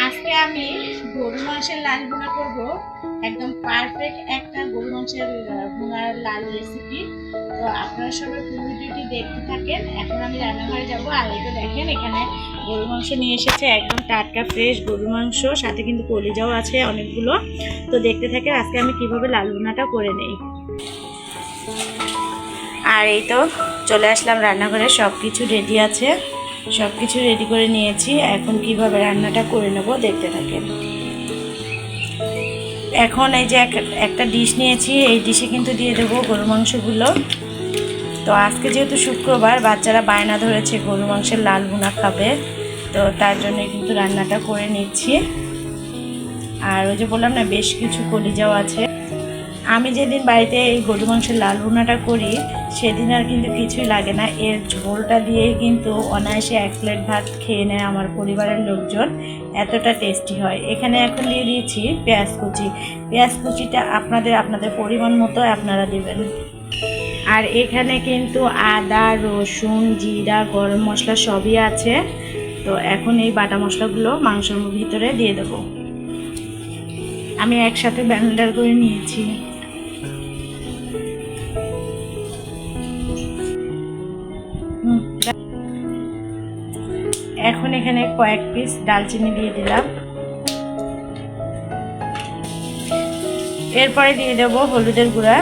আজকে আমি গরু মাংসের লাল ভুনা করব। একদম পারফেক্ট একটা গরু মাংসের ভুনার লাল রেসিপি। তো আপনারা সবাই পুরো ভিডিওটি দেখতে থাকেন। এখন আমি রান্নাঘরে যাব। আর এটা দেখেন, এখানে গরু মাংস নিয়ে এসেছে, একদম টাটকা ফ্রেশ গরু মাংস, সাথে কিন্তু কলিজাও আছে অনেকগুলো। তো দেখতে থাকেন আজকে আমি কিভাবে লাল ভুনাটা করে নেই। আর এই তো চলে আসলাম রান্নাঘরে, সব কিছু রেডি আছে, সব কিছু রেডি করে নিয়েছি। এখন কিভাবে রান্নাটা করে নেব দেখতে থাকেন। এখন এই যে একটা ডিশ নিয়েছি, এই ডিশে কিন্তু দিয়ে দেবো গরু মাংসগুলো। তো আজকে যেহেতু শুক্রবার, বাচ্চারা বায়না ধরেছে গরু মাংসের লাল ভুনা খাবে, তো তার জন্য কিন্তু রান্নাটা করে নিচ্ছি। আর ওই যে বললাম না, বেশ কিছু কলিজাও আছে। আমি যেদিন বাড়িতে এই গরু মাংসের লাল ভুনাটা করি, সেদিন আর কিন্তু কিছুই লাগে না। এর ঝোলটা দিয়েই কিন্তু অনায়াসে 1 প্লেট ভাত খেয়ে নেয় আমার পরিবারের লোকজন, এতটা টেস্টি হয়। এখানে এখন দিয়ে দিয়েছি পেঁয়াজ কুচি। পেঁয়াজ কুচিটা আপনাদের পরিমাণ মতো আপনারা দেবেন। আর এখানে কিন্তু আদা, রসুন, জিরা, গরম মশলা সবই আছে। তো এখন এই বাটা মশলাগুলো মাংসের ভিতরে দিয়ে দেবো। আমি একসাথে ব্লেন্ডার করে নিয়েছি। এখন এখানে কয়েক পিস ডালচিনি দিয়ে দিলাম। এরপরে দিয়ে দেব হলুদের গুঁড়া।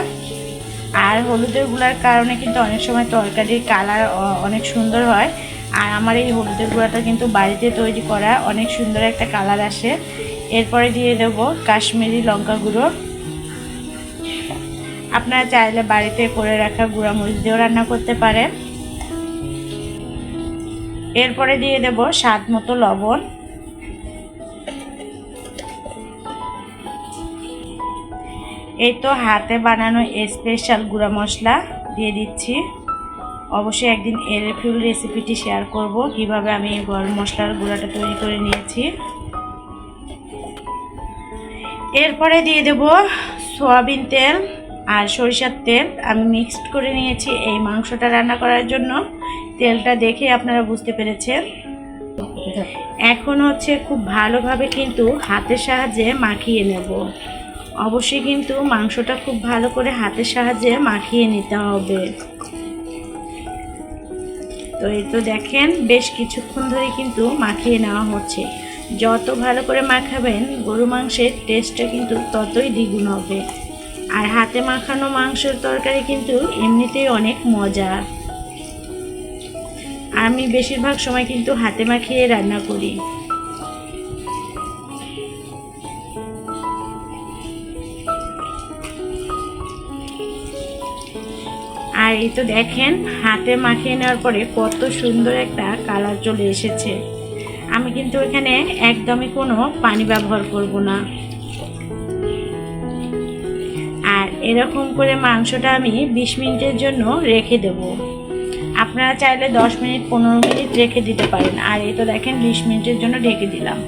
আর হলুদের গুঁড়ার কারণে কিন্তু অনেক সময় তরকারির কালার অনেক সুন্দর হয়। আর আমার এই হলুদের গুঁড়াটা কিন্তু বাড়িতে তৈরি করা, অনেক সুন্দর একটা কালার আসে। এরপরে দিয়ে দেব কাশ্মীরি লঙ্কা গুঁড়ো। আপনারা চাইলে বাড়িতে করে রাখা গুঁড়া মরিচ দিয়েও রান্না করতে পারেন। এরপরে দিয়ে দেব স্বাদ মতো লবণ। এই তো হাতে বানানো স্পেশাল গুঁড়া মশলা দিয়ে দিচ্ছি। অবশ্যই একদিন এর ফুল রেসিপিটি শেয়ার করব, কিভাবে আমি এই গরম মশলার গুঁড়াটা তৈরি করে নিয়েছি। এরপরে দিয়ে দেব সয়াবিন তেল আর সরিষার তেল। আমি মিক্সড করে নিয়েছি এই মাংসটা রান্না করার জন্য। তেলটা দেখে আপনারা বুঝতে পেরেছেন। এখন হচ্ছে খুব ভালোভাবে কিন্তু হাতের সাহায্যে মাখিয়ে নেব। অবশ্যই কিন্তু মাংসটা খুব ভালো করে হাতের সাহায্যে মাখিয়ে নিতে হবে। তো এই তো দেখেন, বেশ কিছুক্ষণ ধরে কিন্তু মাখিয়ে নেওয়া হচ্ছে। যত ভালো করে মাখাবেন গরু মাংসের টেস্টটা কিন্তু ততই দ্বিগুণ হবে। আর হাতে মাখানো মাংসের তরকারি কিন্তু এমনিতেই অনেক মজা। আমি বেশিরভাগ সময় কিন্তু হাতে মাখিয়ে রান্না করি। আর এই তো দেখেন, হাতে মাখিয়ে নেওয়ার পরে কত সুন্দর একটা কালার চলে এসেছে। আমি কিন্তু এখানে একদমই কোনো পানি ব্যবহার করব না। আর এরকম করে মাংসটা আমি 20 মিনিটের জন্য রেখে দেব। আপনারা চাইলে 10 মিনিট 15 মিনিট রেখে দিতে পারেন। আর এই তো দেখেন 20 মিনিটের জন্য ঢেকে দিলাম।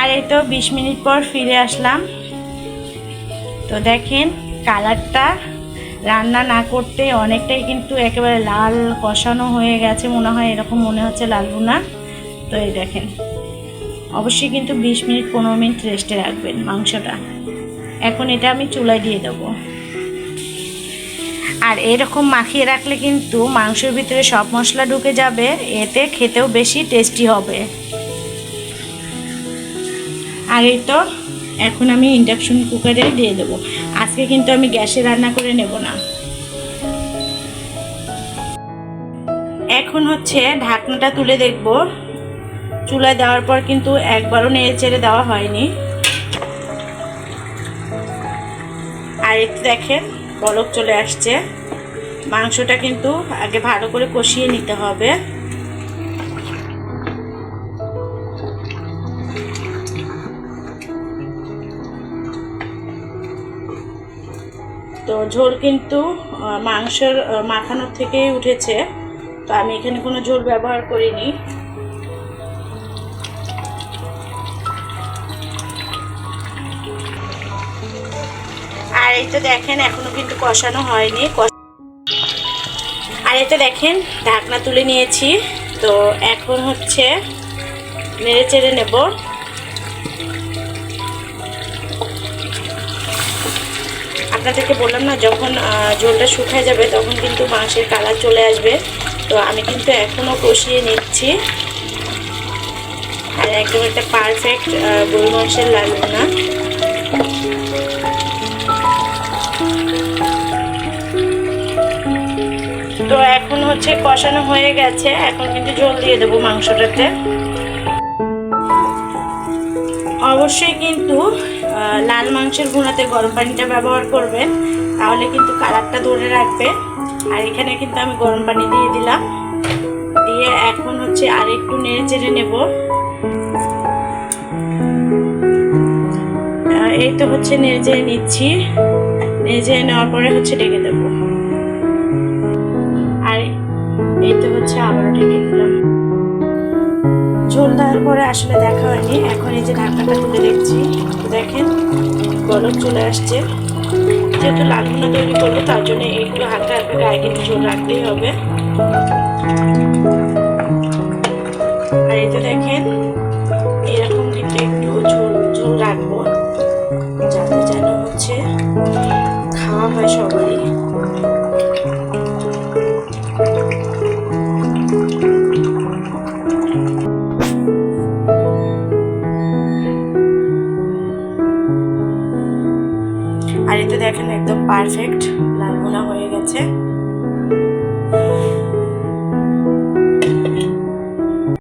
আর এই তো 20 মিনিট পর ফিরে আসলাম। তো দেখেন কালারটা রান্না না করতে অনেকটাই কিন্তু একেবারে লাল কষানো হয়ে গেছে, মনে হয় এরকম মনে হচ্ছে লাল ভুনা। তো এই দেখেন, অবশ্যই কিন্তু 20 মিনিট 15 মিনিট রেস্টে রাখবেন মাংসটা। এখন এটা আমি চুলায় দিয়ে দেবো। আর এরকম মাখিয়ে রাখলে কিন্তু মাংসের ভিতরে সব মশলা ঢুকে যাবে, এতে খেতেও বেশি টেস্টি হবে। আর এই তো এখন আমি ইন্ডাকশন কুকারে দিয়ে দেবো। আজকে কিন্তু আমি গ্যাসে রান্না করে নেব না। এখন হচ্ছে ঢাকনাটা তুলে দেখব। চুলায় দেওয়ার পর কিন্তু একবারও নেড়ে চেড়ে দেওয়া হয়নি। আর একটু দেখেন বলক চলে আসছে। মাংসটা কিন্তু আগে ভালো করে কষিয়ে নিতে হবে। তো ঝোল কিন্তু মাংসের মাখানোর থেকেই উঠেছে। তো আমি এখানে কোনো ঝোল ব্যবহার করিনি। আর এই তো দেখেন এখনো কিন্তু কষানো হয়নি। আর এই তো দেখেন ঢাকনা তুলে নিয়েছি। তো এখন হচ্ছে নেড়ে চেড়ে নেব। আপনাদেরকে বললাম না, যখন ঝোলটা শুকায় যাবে তখন কিন্তু মাংসের কালার চলে আসবে। তো আমি কিন্তু এখনও কষিয়ে নিচ্ছি। আর একদম একটা পারফেক্ট গরু মাংসের লাল ভুনা। তো এখন হচ্ছে কষানো হয়ে গেছে, এখন কিন্তু ঝোল দিয়ে দেবো মাংসটাতে। অবশ্যই কিন্তু লাল মাংসের ভুনাতে গরম পানিটা ব্যবহার করবেন, তাহলে কিন্তু কালারটা ধরে রাখবে। আর এখানে কিন্তু আমি গরম পানি দিয়ে দিলাম, দিয়ে এখন হচ্ছে আর একটু নেড়ে চেড়ে নেব। এই তো হচ্ছে নেড়ে চেড়ে নিচ্ছি। নেড়ে চেড়ে নেওয়ার পরে হচ্ছে ঢেকে দেব। আর এই তো হচ্ছে আবারও ঢেকে দিলাম। ঝোল দেওয়ার পরে আসলে দেখা হয়নি, এখন এই যে ঢাকনাটা তুলে দেখছি, দেখেন বলক চলে আসছে। যেহেতু লাল ভুনা তৈরি করবো তার জন্য একটু হালকা হালকা গায়ে কিন্তু ঝোল রাখতেই হবে। আর এই তো দেখেন এরকম কিন্তু একটু ঝোল ঝোল রাখবো, যাতে যেন হচ্ছে খাওয়া হয় সবারই। আর এই তো দেখেন একদম পারফেক্ট লাল ভুনা হয়ে গেছে।